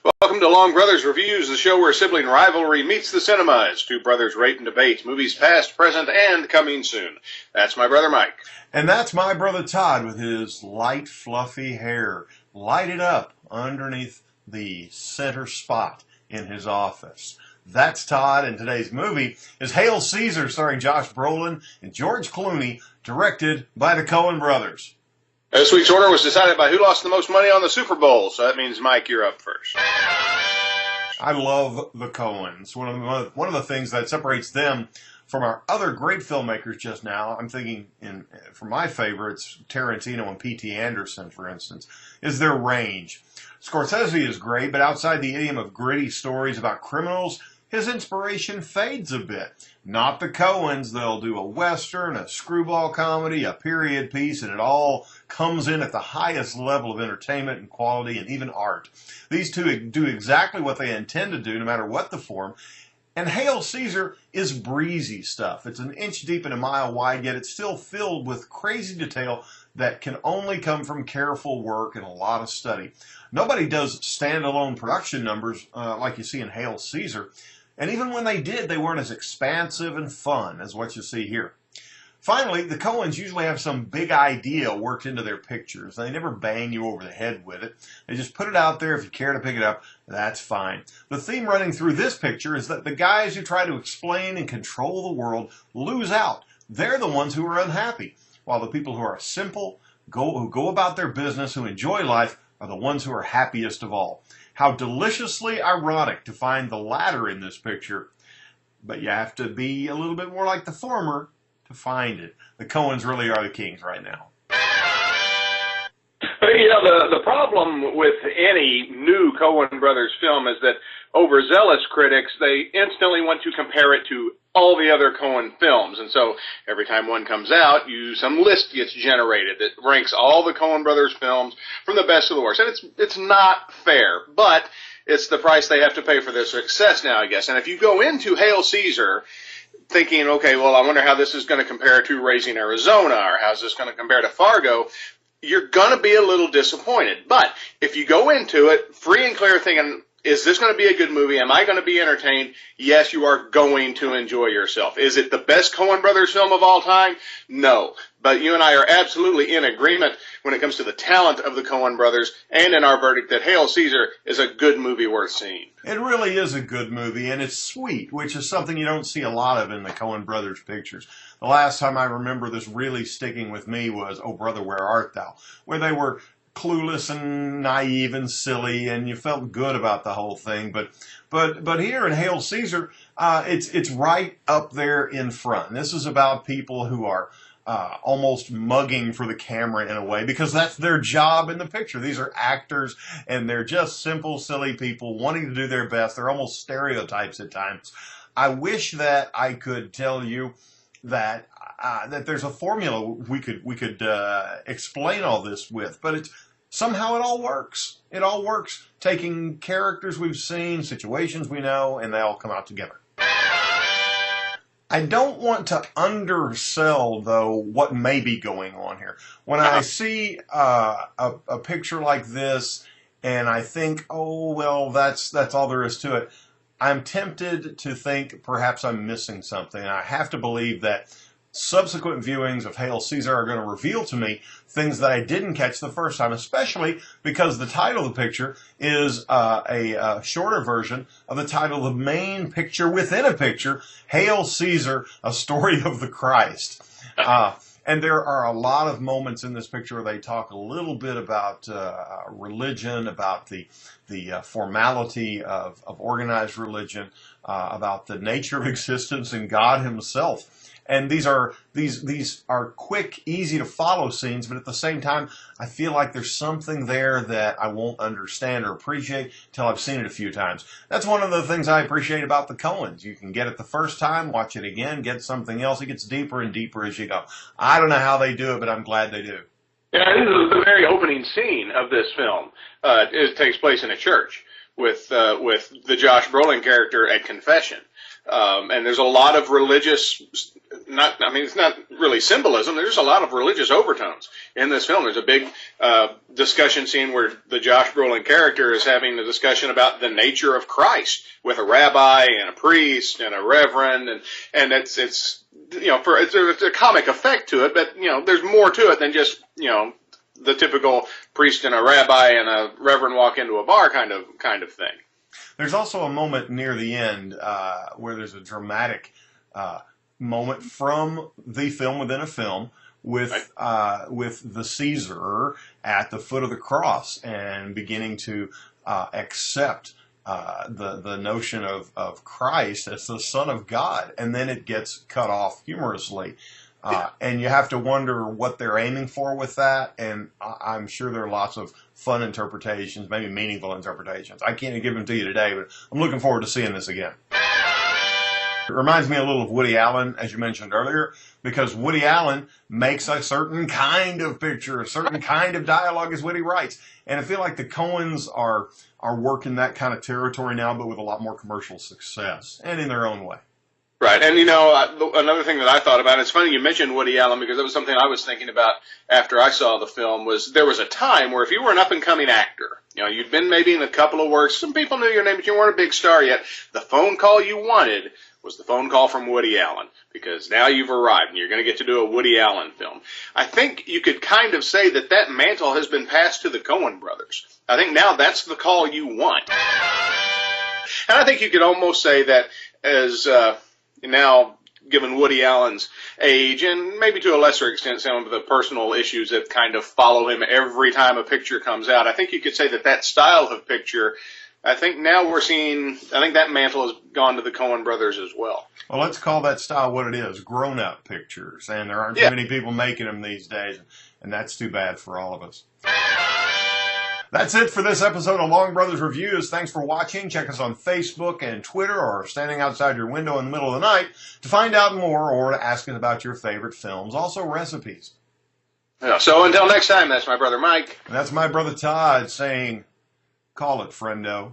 Welcome to Long Brothers Reviews, the show where sibling rivalry meets the cinemas. Two brothers rate and debate movies past, present, and coming soon. That's my brother Mike. And that's my brother Todd with his light, fluffy hair lighted up underneath the center spot in his office. That's Todd, and today's movie is Hail Caesar, starring Josh Brolin and George Clooney, directed by the Coen Brothers. This week's order was decided by who lost the most money on the Super Bowl, so that means, Mike, you're up first. I love the Coens. One of the things that separates them from our other great filmmakers just now, I'm thinking for my favorites, Tarantino and P.T. Anderson, for instance, is their range. Scorsese is great, but outside the idiom of gritty stories about criminals, his inspiration fades a bit. Not the Coens. They'll do a western, a screwball comedy, a period piece, and it all comes in at the highest level of entertainment and quality and even art. These two do exactly what they intend to do, no matter what the form. And Hail Caesar is breezy stuff. It's an inch deep and a mile wide, yet it's still filled with crazy detail that can only come from careful work and a lot of study. Nobody does standalone production numbers like you see in Hail Caesar. And even when they did, they weren't as expansive and fun as what you see here. Finally, the Coens usually have some big idea worked into their pictures. They never bang you over the head with it. They just put it out there. If you care to pick it up, that's fine. The theme running through this picture is that the guys who try to explain and control the world lose out. They're the ones who are unhappy, while the people who are simple, who go about their business, who enjoy life, are the ones who are happiest of all. How deliciously ironic to find the latter in this picture, but you have to be a little bit more like the former to find it. The Coens really are the kings right now. You know, the problem with any new Coen Brothers film is that overzealous critics, they instantly want to compare it to all the other Coen films. And so every time one comes out, some list gets generated that ranks all the Coen Brothers films from the best to the worst. And it's not fair, but it's the price they have to pay for their success now, I guess. And if you go into Hail Caesar thinking, okay, well, I wonder how this is going to compare to Raising Arizona, or how's this going to compare to Fargo, you're going to be a little disappointed. But if you go into it free and clear thinking, is this going to be a good movie? Am I going to be entertained? Yes, you are going to enjoy yourself. Is it the best Coen Brothers film of all time? No. But you and I are absolutely in agreement when it comes to the talent of the Coen Brothers and in our verdict that Hail Caesar is a good movie worth seeing. It really is a good movie, and it's sweet, which is something you don't see a lot of in the Coen Brothers pictures. The last time I remember this really sticking with me was Oh Brother, Where Art Thou?, where they were clueless and naive and silly, and you felt good about the whole thing. But here in Hail Caesar, it's right up there in front. This is about people who are almost mugging for the camera in a way, because that's their job in the picture. These are actors, and they're just simple, silly people wanting to do their best. They're almost stereotypes at times. I wish that I could tell you that there's a formula we could explain all this with, but somehow it all works. It all works, taking characters we've seen, situations we know, and they all come out together. I don't want to undersell, though, what may be going on here. When I see a picture like this, and I think, oh, well, that's all there is to it, I'm tempted to think perhaps I'm missing something. And I have to believe that subsequent viewings of Hail Caesar are going to reveal to me things that I didn't catch the first time, especially because the title of the picture is a shorter version of the title of the main picture within a picture, Hail Caesar, A Story of the Christ. And there are a lot of moments in this picture where they talk a little bit about religion, about the formality of organized religion, about the nature of existence and God himself. And these are quick, easy to follow scenes, but at the same time, I feel like there's something there that I won't understand or appreciate till I've seen it a few times. That's one of the things I appreciate about the Coens. You can get it the first time, watch it again, get something else. It gets deeper and deeper as you go. I don't know how they do it, but I'm glad they do. Yeah, this is the very opening scene of this film. It takes place in a church with the Josh Brolin character at confession. And there's a lot of religious, it's not really symbolism. There's a lot of religious overtones in this film. There's a big discussion scene where the Josh Brolin character is having a discussion about the nature of Christ with a rabbi and a priest and a reverend, and it's a comic effect to it, but there's more to it than just the typical priest and a rabbi and a reverend walk into a bar kind of thing. There's also a moment near the end where there's a dramatic moment from the film within a film with the Caesar at the foot of the cross and beginning to accept the notion of Christ as the Son of God, and then it gets cut off humorously. And you have to wonder what they're aiming for with that, and I'm sure there are lots of fun interpretations, maybe meaningful interpretations. I can't give them to you today, but I'm looking forward to seeing this again. It reminds me a little of Woody Allen, as you mentioned earlier, because Woody Allen makes a certain kind of picture, a certain kind of dialogue as Woody writes. And I feel like the Coens are working that kind of territory now, but with a lot more commercial success, and in their own way. Right, and another thing that I thought about, it's funny you mentioned Woody Allen, because it was something I was thinking about after I saw the film, was there was a time where if you were an up-and-coming actor, you'd been maybe in a couple of works, some people knew your name, but you weren't a big star yet, the phone call you wanted was the phone call from Woody Allen, because now you've arrived and you're going to get to do a Woody Allen film. I think you could kind of say that mantle has been passed to the Coen brothers. I think now that's the call you want. And I think you could almost say that as... now, given Woody Allen's age, and maybe to a lesser extent some of the personal issues that kind of follow him every time a picture comes out, I think you could say that style of picture, I think now that mantle has gone to the Coen brothers as well. Well, let's call that style what it is, grown-up pictures, and there aren't too many people making them these days, and that's too bad for all of us. That's it for this episode of Long Brothers Reviews. Thanks for watching. Check us on Facebook and Twitter, or standing outside your window in the middle of the night to find out more or to ask us about your favorite films. Also recipes. Yeah, so until next time, that's my brother Mike. And that's my brother Todd saying, call it, friendo.